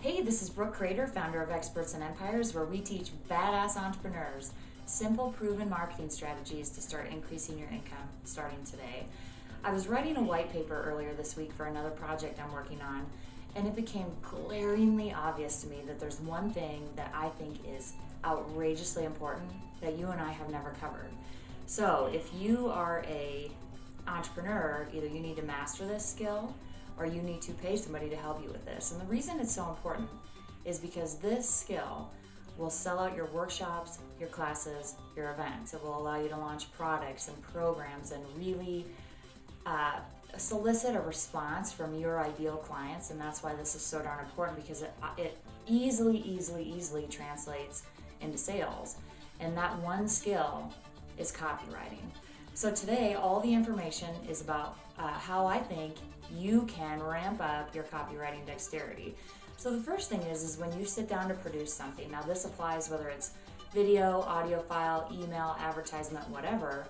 Hey, this is Brooke Crater, founder of Experts and Empires, where we teach badass entrepreneurs simple, proven marketing strategies to start increasing your income starting today. I was writing a white paper earlier this week for another project I'm working on, and it became glaringly obvious to me that there's one thing that I think is outrageously important that you and I have never covered. So if you are a entrepreneur, either you need to master this skill or you need to pay somebody to help you with this. And the reason it's so important is because this skill will sell out your workshops, your classes, your events. It will allow you to launch products and programs and really solicit a response from your ideal clients. And that's why this is so darn important, because it easily translates into sales. And that one skill is copywriting. So today, all the information is about how I think you can ramp up your copywriting dexterity. So the first thing is when you sit down to produce something, now this applies whether it's video, audio file, email, advertisement, whatever,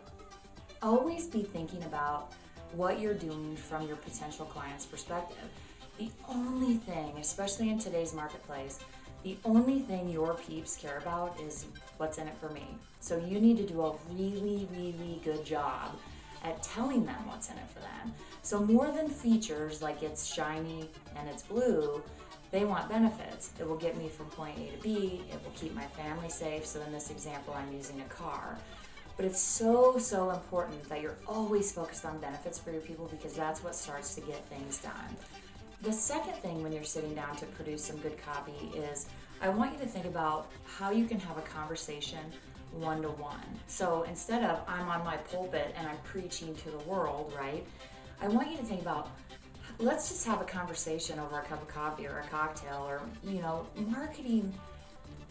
always be thinking about what you're doing from your potential client's perspective. The only thing, especially in today's marketplace, the only thing your peeps care about is what's in it for me. So you need to do a really good job at telling them what's in it for them. So more than features like it's shiny and it's blue, they want benefits. It will get me from point A to B, it will keep my family safe. So in this example, I'm using a car. But it's so important that you're always focused on benefits for your people, because that's what starts to get things done. The second thing when you're sitting down to produce some good copy is I want you to think about how you can have a conversation one-to-one. So instead of I'm on my pulpit and I'm preaching to the world, right? I want you to think about, let's just have a conversation over a cup of coffee or a cocktail, or, marketing.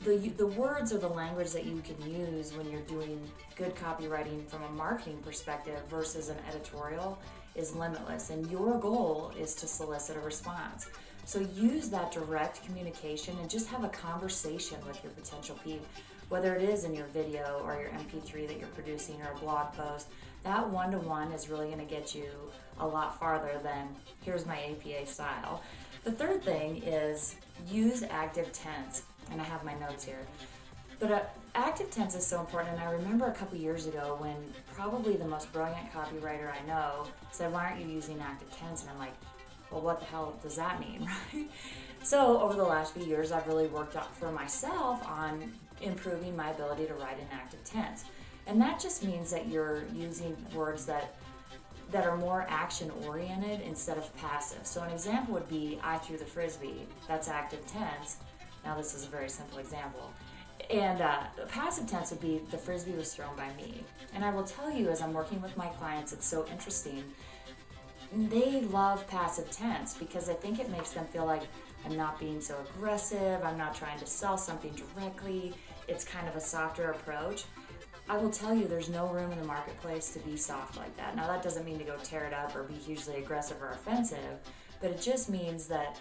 The words or the language that you can use when you're doing good copywriting from a marketing perspective versus an editorial is limitless, and your goal is to solicit a response. So use that direct communication and just have a conversation with your potential peep, whether it is in your video or your MP3 that you're producing or a blog post. That one-to-one is really going to get you a lot farther than here's my APA style. The third thing is use active tense, and I have my notes here. But active tense is so important, and I remember a couple years ago when probably the most brilliant copywriter I know said, why aren't you using active tense? And I'm like, well, what the hell does that mean, right? So over the last few years, I've really worked out for myself on improving my ability to write in active tense. And that just means that you're using words that are more action-oriented instead of passive. So an example would be, I threw the Frisbee. That's active tense. Now this is a very simple example. And passive tense would be, the Frisbee was thrown by me. And I will tell you, as I'm working with my clients, it's so interesting. They love passive tense because I think it makes them feel like I'm not being so aggressive, I'm not trying to sell something directly. It's kind of a softer approach. I will tell you, there's no room in the marketplace to be soft like that. Now that doesn't mean to go tear it up or be hugely aggressive or offensive, but it just means that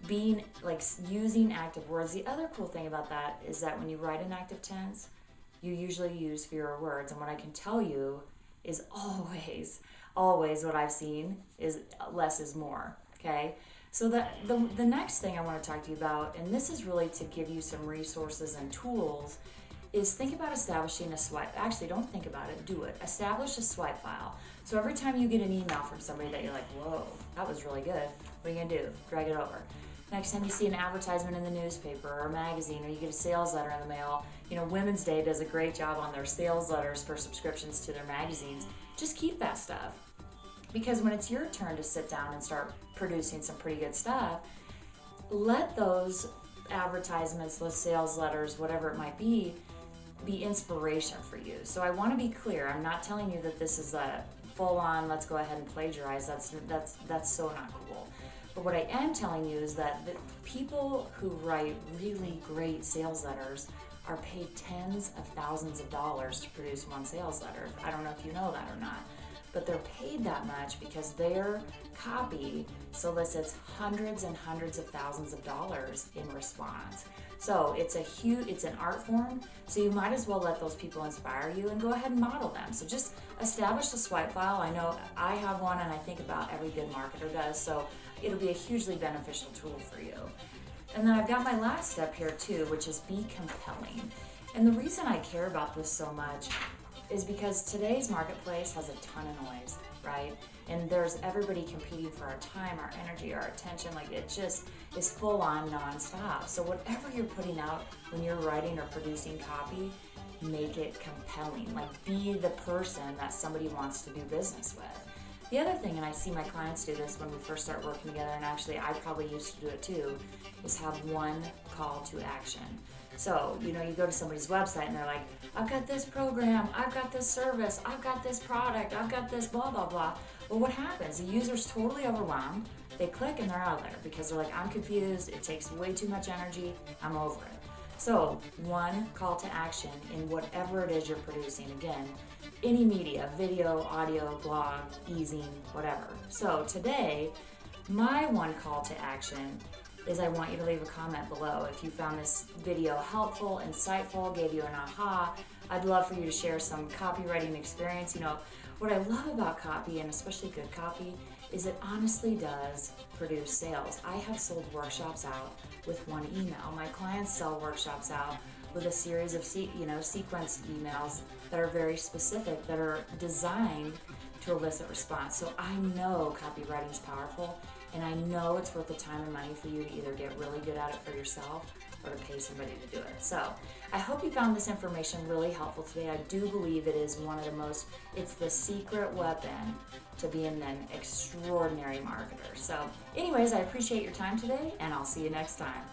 being like using active words. The other cool thing about that is that when you write in active tense, you usually use fewer words. And what I can tell you is always what I've seen is less is more, okay? So the next thing I want to talk to you about, and this is really to give you some resources and tools, is think about establishing a swipe. Actually, don't think about it, do it. Establish a swipe file. So every time you get an email from somebody that you're like, whoa, that was really good, what are you gonna do? Drag it over. Next time you see an advertisement in the newspaper or a magazine, or you get a sales letter in the mail, Women's Day does a great job on their sales letters for subscriptions to their magazines. Just keep that stuff. Because when it's your turn to sit down and start producing some pretty good stuff, let those advertisements, those sales letters, whatever it might be inspiration for you. So I want to be clear. I'm not telling you that this is a full-on, let's go ahead and plagiarize. That's so not cool. But what I am telling you is that the people who write really great sales letters are paid tens of thousands of dollars to produce one sales letter. I don't know if you know that or not, but they're paid that much because their copy solicits hundreds and hundreds of thousands of dollars in response. So it's an art form, so you might as well let those people inspire you and go ahead and model them. So just establish a swipe file. I know I have one, and I think about every good marketer does, so it'll be a hugely beneficial tool for you. And then I've got my last step here too, which is be compelling. And the reason I care about this so much is because today's marketplace has a ton of noise, right? And there's everybody competing for our time, our energy, our attention. Like, it just is full on nonstop. So whatever you're putting out when you're writing or producing copy, make it compelling. Like, be the person that somebody wants to do business with. The other thing, and I see my clients do this when we first start working together, and actually I probably used to do it too, is have one call to action. So, you go to somebody's website and they're like, I've got this program, I've got this service, I've got this product, I've got this blah, blah, blah. But what happens? The user's totally overwhelmed. They click and they're out of there because they're like, I'm confused, it takes way too much energy, I'm over it. So, one call to action in whatever it is you're producing. Again, any media, video, audio, blog, e-zine, whatever. So today, my one call to action is I want you to leave a comment below. If you found this video helpful, insightful, gave you an aha, I'd love for you to share some copywriting experience. What I love about copy, and especially good copy, is it honestly does produce sales. I have sold workshops out with one email. My clients sell workshops out with a series of sequenced emails that are very specific, that are designed to elicit response. So I know copywriting is powerful, and I know it's worth the time and money for you to either get really good at it for yourself or to pay somebody to do it. So I hope you found this information really helpful today. I do believe it is it's the secret weapon to being an extraordinary marketer. So anyways, I appreciate your time today, and I'll see you next time.